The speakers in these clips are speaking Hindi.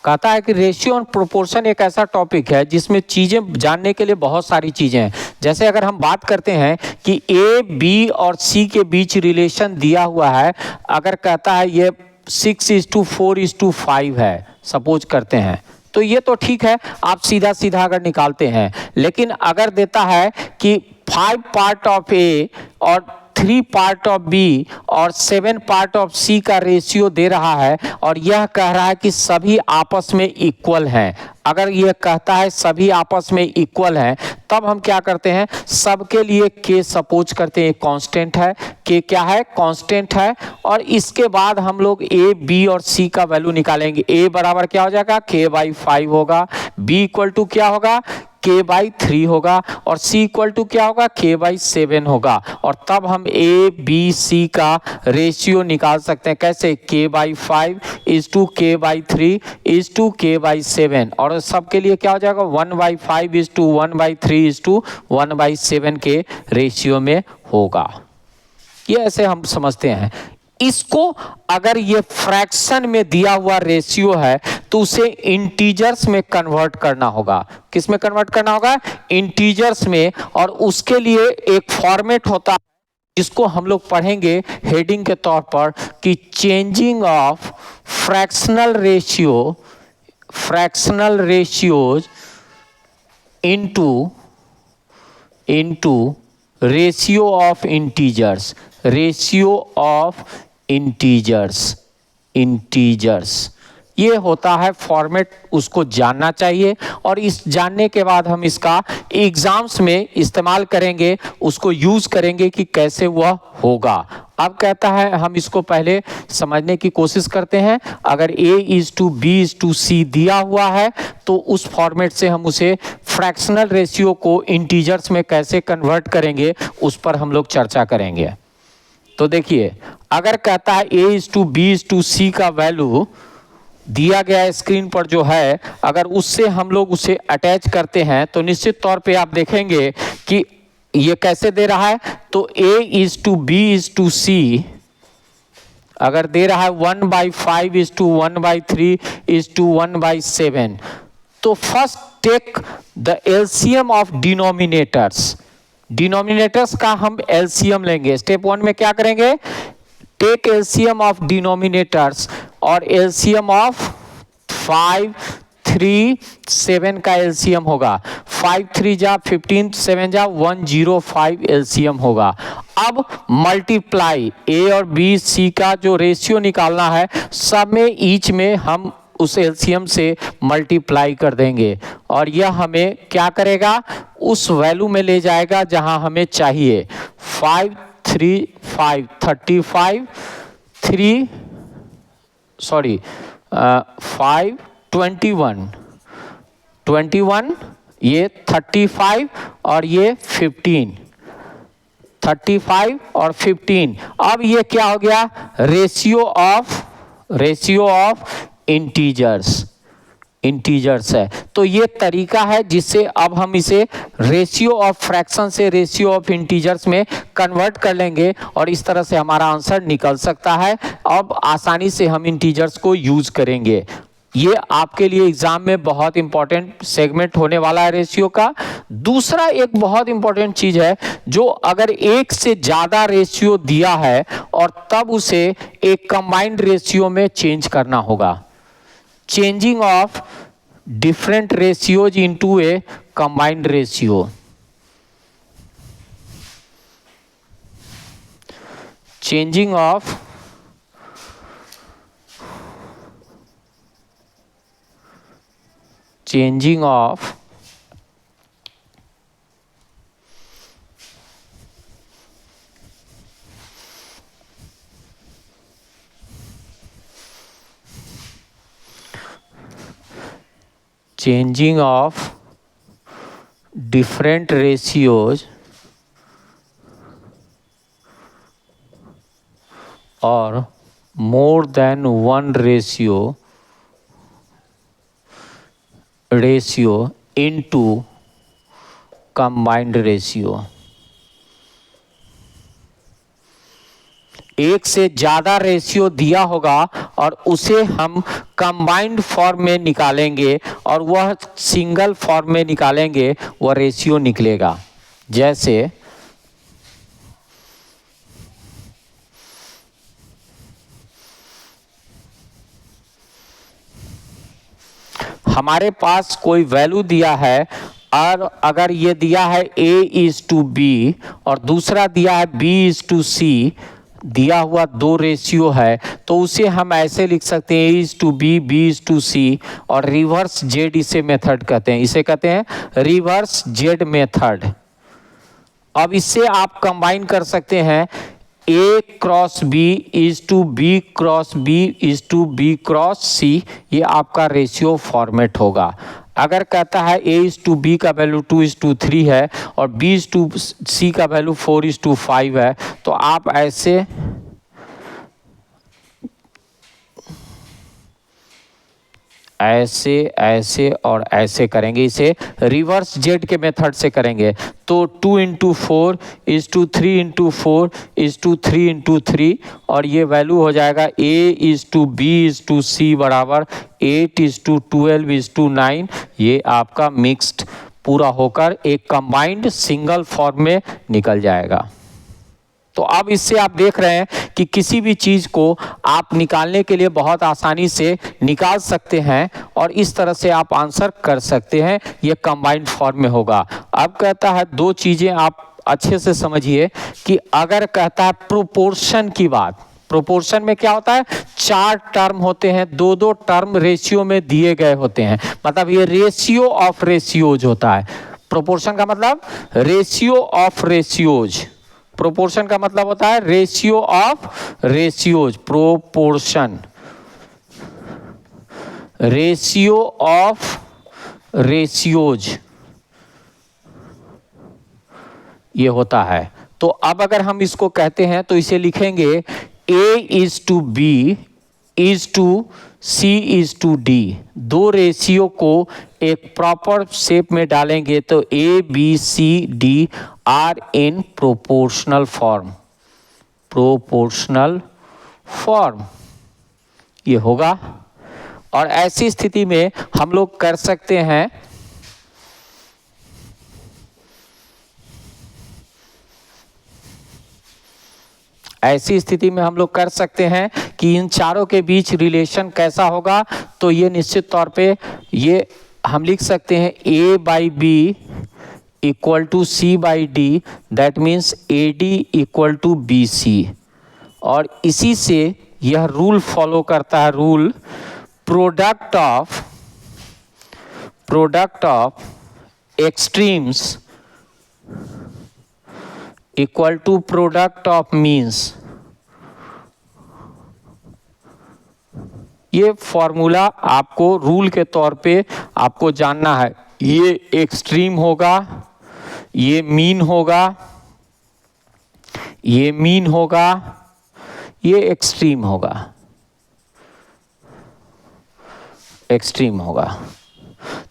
कहता है कि रेशियो एंड प्रोपोर्शन एक ऐसा टॉपिक है जिसमें चीज़ें जानने के लिए बहुत सारी चीज़ें हैं। जैसे अगर हम बात करते हैं कि ए बी और सी के बीच रिलेशन दिया हुआ है, अगर कहता है ये 6:4:5 है, सपोज करते हैं, तो ये तो ठीक है, आप सीधा सीधा अगर निकालते हैं। लेकिन अगर देता है कि 5 पार्ट ऑफ ए और 3 पार्ट ऑफ बी और 7 पार्ट ऑफ सी का रेशियो दे रहा है और यह कह रहा है कि सभी आपस में इक्वल हैं, अगर यह कहता है सभी आपस में इक्वल हैं, तब हम क्या करते हैं, सबके लिए के सपोज करते हैं कांस्टेंट है, के क्या है, कांस्टेंट है। और इसके बाद हम लोग ए बी और सी का वैल्यू निकालेंगे। ए बराबर क्या हो जाएगा, k/5 होगा, बी इक्वल टू क्या होगा, k/3 होगा, और c इक्वल टू क्या होगा, k/7 होगा। और तब हम ए बी सी का रेशियो निकाल सकते हैं। कैसे, k/5 is to k/3 is to k/7, और सबके लिए क्या हो जाएगा, 1/5 इज टू 1/3 इज टू 1/7 के रेशियो में होगा। ये ऐसे हम समझते हैं। इसको अगर ये फ्रैक्शन में दिया हुआ रेशियो है तो उसे इंटीजर्स में कन्वर्ट करना होगा। किस में कन्वर्ट करना होगा, इंटीजर्स में। और उसके लिए एक फॉर्मेट होता है जिसको हम लोग पढ़ेंगे हेडिंग के तौर पर कि changing of fractional ratios into ratio of integers. ये होता है फॉर्मेट, उसको जानना चाहिए। और इस जानने के बाद हम इसका एग्जाम्स में इस्तेमाल करेंगे, उसको यूज करेंगे कि कैसे वह होगा। अब कहता है हम इसको पहले समझने की कोशिश करते हैं। अगर A:B:C दिया हुआ है तो उस फॉर्मेट से हम उसे फ्रैक्शनल रेशियो को इंटीजर्स में कैसे कन्वर्ट करेंगे उस पर हम लोग चर्चा करेंगे। तो देखिए, अगर कहता है A:B:C का वैल्यू दिया गया स्क्रीन पर जो है, अगर उससे हम लोग उसे अटैच करते हैं तो निश्चित तौर पे आप देखेंगे कि ये कैसे दे रहा है। तो A:B:C अगर दे रहा है 1/5 इज टू 1/3 इज टू 1/7, तो first take the LCM of denominators का हम एलसीएम लेंगे। स्टेप 1 में क्या करेंगे, टेक एलसीएम ऑफ डिनोमिनेटर्स, और एलसीएम ऑफ 5, 3, 7 का एलसीएम होगा। 5 3 जा 15, 7 जा 105 एलसीएम होगा। अब मल्टीप्लाई ए और बी सी का जो रेशियो निकालना है, सब में ईच में हम उस एलसीएम से मल्टीप्लाई कर देंगे और यह हमें क्या करेगा, उस वैल्यू में ले जाएगा जहां हमें चाहिए। 5 3 5 35 3 सॉरी 5 21 ये 35 और ये 15, 35 और 15। अब ये क्या हो गया, रेशियो ऑफ इंटीजर्स है। तो ये तरीका है जिससे अब हम इसे रेशियो ऑफ फ्रैक्शन से रेशियो ऑफ इंटीजर्स में कन्वर्ट कर लेंगे और इस तरह से हमारा आंसर निकल सकता है। अब आसानी से हम इंटीजर्स को यूज करेंगे। ये आपके लिए एग्जाम में बहुत इंपॉर्टेंट सेगमेंट होने वाला है रेशियो का। दूसरा एक बहुत इंपॉर्टेंट चीज है, जो अगर एक से ज्यादा रेशियो दिया है और तब उसे एक कंबाइंड रेशियो में चेंज करना होगा। Changing of different ratios into A combined ratio. Changing of different ratios or more than one ratio into combined ratio। एक से ज्यादा रेशियो दिया होगा और उसे हम कंबाइंड फॉर्म में निकालेंगे और वह सिंगल फॉर्म में निकालेंगे, वह रेशियो निकलेगा। जैसे हमारे पास कोई वैल्यू दिया है और अगर ये दिया है A:B और दूसरा दिया है B:C, दिया हुआ दो रेशियो है, तो उसे हम ऐसे लिख सकते हैं A:B, B:C और रिवर्स जेड इसे मेथड कहते हैं। इसे कहते हैं रिवर्स जेड मेथड। अब इससे आप कंबाइन कर सकते हैं A×B B B C, ये आपका रेशियो फॉर्मेट होगा। अगर कहता है A:B का वैल्यू 2:3 है और B:C का वैल्यू 4:5 है, तो आप ऐसे ऐसे और ऐसे करेंगे, इसे रिवर्स जेड के मेथड से करेंगे। तो 2×4 3×4 3×3 और ये वैल्यू हो जाएगा A:B:C बराबर 8:12:9। ये आपका मिक्स्ड पूरा होकर एक कंबाइंड सिंगल फॉर्म में निकल जाएगा। तो अब इससे आप देख रहे हैं कि किसी भी चीज़ को आप निकालने के लिए बहुत आसानी से निकाल सकते हैं और इस तरह से आप आंसर कर सकते हैं। ये कंबाइंड फॉर्म में होगा। अब कहता है दो चीज़ें आप अच्छे से समझिए कि अगर कहता है प्रोपोर्शन की बात, प्रोपोर्शन में क्या होता है, 4 टर्म होते हैं, दो टर्म रेशियो में दिए गए होते हैं, मतलब ये रेशियो ऑफ रेशियोज होता है। प्रोपोर्शन का मतलब रेशियो ऑफ रेशियोज, प्रोपोर्शन का मतलब होता है ratio of ratios. Proportion ratio of ratios ये होता है। तो अब अगर हम इसको कहते हैं तो इसे लिखेंगे A:B C:D। दो रेशियो को एक प्रॉपर शेप में डालेंगे तो A, B, C, D are in proportional form, proportional form ये होगा। और ऐसी स्थिति में हम लोग कर सकते हैं ऐसी स्थिति में हम लोग कर सकते हैं कि इन चारों के बीच रिलेशन कैसा होगा। तो ये निश्चित तौर पे ये हम लिख सकते हैं A/B = C/D, that means AD = BC। और इसी से यह रूल फॉलो करता है, rule product of extremes equal to product of means. ये फॉर्मूला आपको रूल के तौर पे आपको जानना है। ये एक्सट्रीम होगा, ये मीन होगा, ये मीन होगा, ये एक्सट्रीम होगा, एक्सट्रीम होगा।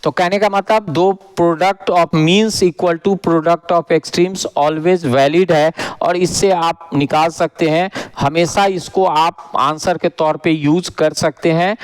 तो कहने का मतलब दो product of means equal to product of extremes always valid है और इससे आप निकाल सकते हैं। हमेशा इसको आप आंसर के तौर पे यूज कर सकते हैं,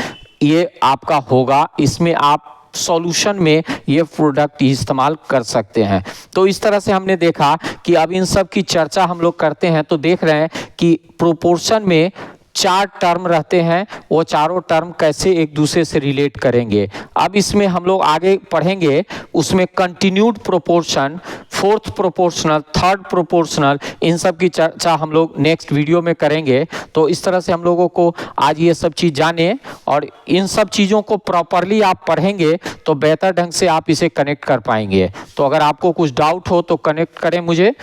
ये आपका होगा। इसमें आप सॉल्यूशन में ये प्रोडक्ट इस्तेमाल कर सकते हैं। तो इस तरह से हमने देखा कि अब इन सब की चर्चा हम लोग करते हैं तो देख रहे हैं कि प्रोपोर्शन में 4 टर्म रहते हैं, वो चारों टर्म कैसे एक दूसरे से रिलेट करेंगे। अब इसमें हम लोग आगे पढ़ेंगे, उसमें continued proportion, fourth proportional, third proportional, इन सब की चर्चा हम लोग नेक्स्ट वीडियो में करेंगे। तो इस तरह से हम लोगों को आज ये सब चीज़ जाने और इन सब चीज़ों को प्रॉपरली आप पढ़ेंगे तो बेहतर ढंग से आप इसे कनेक्ट कर पाएंगे। तो अगर आपको कुछ डाउट हो तो कनेक्ट करें, मुझे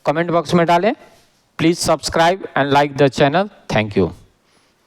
कमेंट बॉक्स में डालें। Please subscribe and like the channel. Thank you.